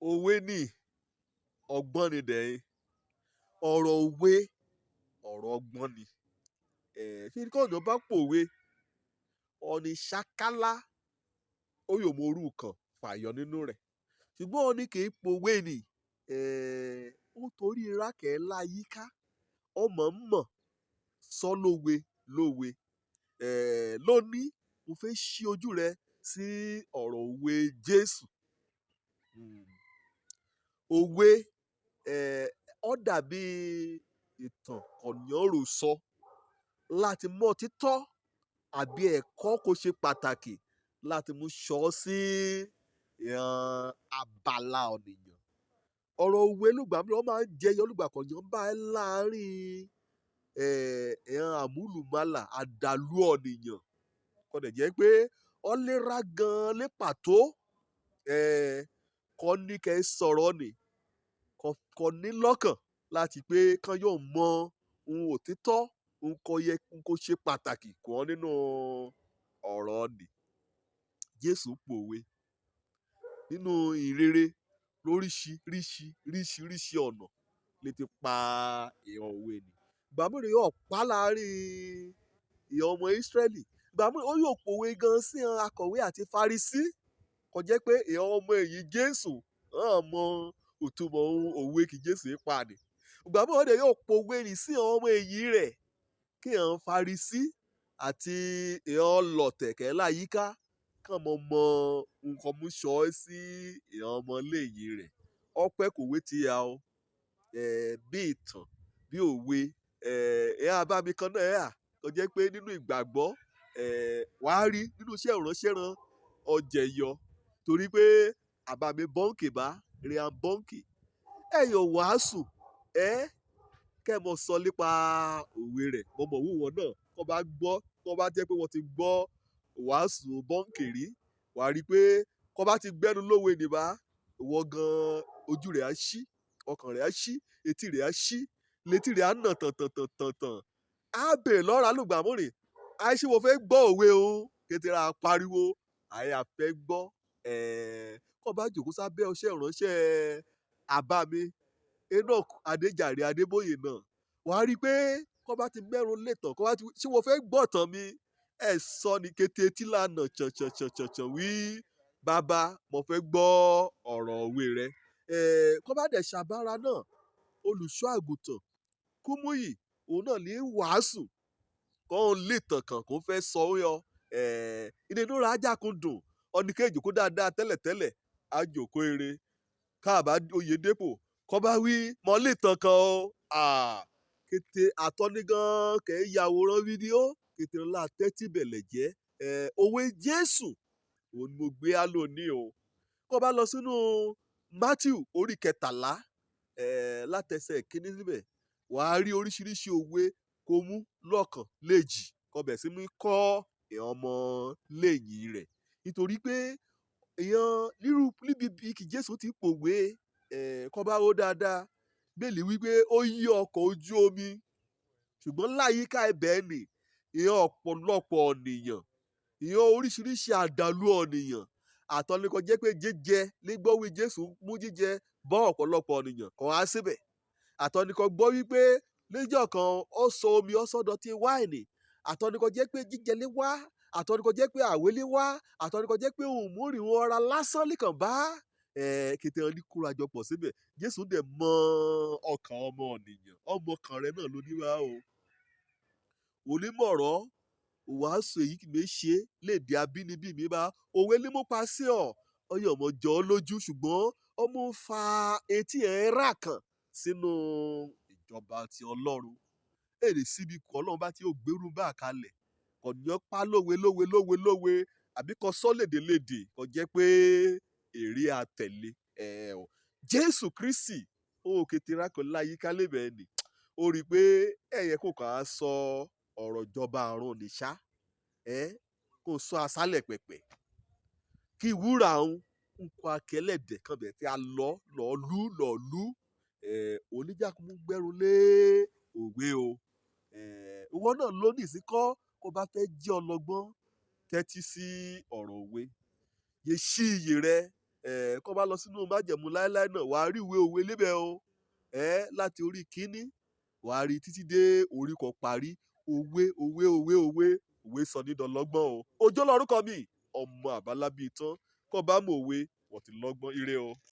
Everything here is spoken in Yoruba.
òwe ní ọgbọ́n ni dẹ̀yìn. Ọ̀rọ̀ òwe ọ̀rọ̀ ọgbọ́n ni. Ṣé kí ọ̀nà bá pòwe ọ̀nì ṣákálá ó yóò mọ orú kan fàyọ nínú rẹ̀. Ṣùgbọ́n ọ̀nì kì í pòwe nì. Ó torí rákẹ́ láyíká ọmọ mọ̀ sọ lówe lówe. Lónìí mo fẹ́ ṣí ojú rẹ sí ọ̀rọ̀ òwe Jésù. Òwe ó dàbí ìtàn kọ̀nyọ́rò sọ láti mọ̀ títọ́ àbí ẹ̀kọ́ kò ṣe pàtàkì láti mú ṣọ́ sí abala ọ̀nìyàn. Ọ̀rọ̀ òwe lùgbà mi wọ́n máa ń jẹyọ lùgbà kọ̀nyọ́ bá ẹ láàárín àmúlùmálà àdàlú ọ̀nìyàn. Kọ́dẹ̀ jẹ́ pé ọ lera gan-an lé pàtó kọ́ ní kẹ́ ẹ sọ̀rọ̀ nì kọ́ ní lọ́kàn láti pé kán yóò mọ ohun òtítọ́ ohun kò ṣe pàtàkì kọ́ nínú ọ̀rọ̀ nì. Jésù pòwe nínú ìrere lóríṣiríṣi ọ̀nà lè ti pa ìhàn òwe nì. Ìgbà mìíràn yóò pa láàárín ìhàn ọmọ Ísírẹ́lì. Ìgbà mìíràn ó yóò pòwe gan sí akọ̀wé àti Farisí. Kò jẹ́ pé ìhàn ọmọ ẹ̀yìn Jésù mọ òtúmọ̀ òwe kí Jésù pa nì. Ìgbà mìíràn ó yóò pòwe nì sí ìhàn ọmọ ẹ̀yìn rẹ̀ kí ìhàn Farisí àti ìhàn ọlọ̀tẹ̀kẹ́ láyíká kàn mọ nǹkan mú ṣọ́ sí ìhàn ọmọ lẹ́yìn rẹ̀. Ọpẹ́ kòwé ti ya o bí ìtàn bí òwe abámi kan náà kò jẹ́ pé nínú ìgbàgbọ́ wàá rí nínú iṣẹ́ ìránṣẹ́ ran ọjẹ́ yọ torí pé àbámi bọ́ǹkì bá rí à bọ́ǹkì ẹ̀yọ̀ wàásù kẹ́ mọ sọ nípa òwe rẹ̀ mọ̀mọ́ wúwọ́ náà kọ́ bá gbọ́ kọ́ bá jẹ́ pé wọ́n ti gbọ́ wàásù bọ́ǹkì rí wàá rí pé kọ́ bá ti gbẹ́nu lówe nìbá ìwọ gan ojú rẹ̀ á ṣí ọkàn rẹ̀ á ṣí etí rẹ̀ á ṣí létí rẹ̀ á nà tàn. Á bèrè lọ́ra lùgbàmúrìn àìṣe wo fẹ́ gbọ́ òwe o kékeré pariwo àyà fẹ́ gbọ́ kọ́ bá jòkó sábẹ́ ọṣẹ́ ìránṣẹ́ àbámi Enoch Adéjàre Adébóyè náà wàá rí pé kọ́ bá ti mẹ́rùn létàn kọ́ bá ti ṣé wo fẹ́ gbọ́ tán mi sọ ní kété tí lànà ṣànṣànṣànṣàn wí bàbá mo fẹ́ gbọ́ ọ̀rọ̀ òwe rẹ. Kọ́ bá dẹ̀ ṣàbára náà olùṣọ́ àgùntàn Kúmúyì òun náà ní wàásù kọ́ ń lè tàn kàn kó fẹ́ sọ ó yọ ìdènà rẹ̀ ajákùndùn ọ̀nìkejì kó dáadáa tẹ́lẹ̀tẹ́lẹ̀ àjòkó eré káàbá Oyèdépò kọ́ bá wí mọ́ lè tàn kàn o kété àtọ́nigan kẹ́ ẹ yàwòrán fídíò kété ńlá tẹ́tí bẹ̀lẹ̀ jẹ́ òwe Jésù òun ni mo gbé á lónìí o. Kọ́ bá lọ sínú Mátíù orí 13 látẹsẹ̀ kínní níbẹ̀ wàá rí oríṣiríṣi òwe kó mú lọ́kàn léjì kọ́ bẹ̀ sí mi kọ́ ọmọ lẹ́yìn rẹ̀ nítorí pé níbi kí Jésù ti pòwe kọ́ bá ó dáadáa bẹ́ẹ̀lì wípé ó yí ọkọ̀ ojú omi ṣùgbọ́n láyìíká ibẹ̀ nì ìhàn ọ̀pọ̀lọpọ̀ ọ̀nìyàn ìhàn oríṣiríṣi àdàlú ọ̀nìyàn àtọ́nikọ́ jẹ́ pé jíjẹ nígbọ́wí Jésù mú jíjẹ bọ́ ọ̀pọ̀lọpọ̀ ọ̀nìyàn kan á síbẹ̀ àtọ́nikọ́ gbọ́ wípé níjọ́ kan ó sọ omi ó sọ́dọ̀ tí wáìnì àtọ́nikọ́ jẹ́ pé jíjẹ lé wá àtọ́nikọ́ jẹ́ pé àwé lé wá àtọ́nikọ́ jẹ́ pé òun múrin wọn ra lásán nìkan bá kété wọn ní kórajọpọ̀ síbẹ̀ Jésù dẹ̀ mọ ọkàn ọmọ ọ̀nìyàn ọmọ ọkàn rẹ náà ló ní wá o. Onímọ̀rọ̀ wàásù èyí kì í ṣe léde abínibí mi bá òwe ní mo pa sí ọyọ ọmọ jọ lójú ṣùgbọ́n ọmọ fa etí ẹ̀ rà kàn sínú ìjọba ti Ọlọ́run èrè síbi kọ́ Ọlọ́run bá ti ò gbérú bá kalẹ̀ kò ní ọ́ pa lówe àbí kò sọ lédè kò jẹ́ pé èrè àtẹ̀lé Jésù Kristi ó kété rákọ̀ láyìíká lébẹ̀ẹ́ nì ó rí i pé ẹ̀yẹ kò kàn á sọ ọ̀rọ̀ ìjọba àrùn nìṣá kò sọ àṣálẹ̀ pẹ̀pẹ̀ kí wúrà ń kọ akẹ́lẹ̀dẹ̀ kan bẹ̀ tí a lọ́ọ̀lú oníjàkúmú gbẹ́rù lé òwe o. Ìwọ náà lónìí sí kọ́ kó bá fẹ́ jẹ́ ọlọ́gbọ́n tẹ́tí sí ọ̀rọ̀ òwe yé ṣí iyè rẹ kọ́ bá lọ sínú májẹ̀mú láéláé náà wàá rí ìwé òwe níbẹ̀ o láti orí kínní wàá rí títí dé orí kan parí òwe sọ ní dọlọ́gbọ́n o. Òjó lorúkọ mi ọmọ àbálábí tán kọ́ bá mọ̀ òwe wọ́n ti lọ́gbọ́n ire o.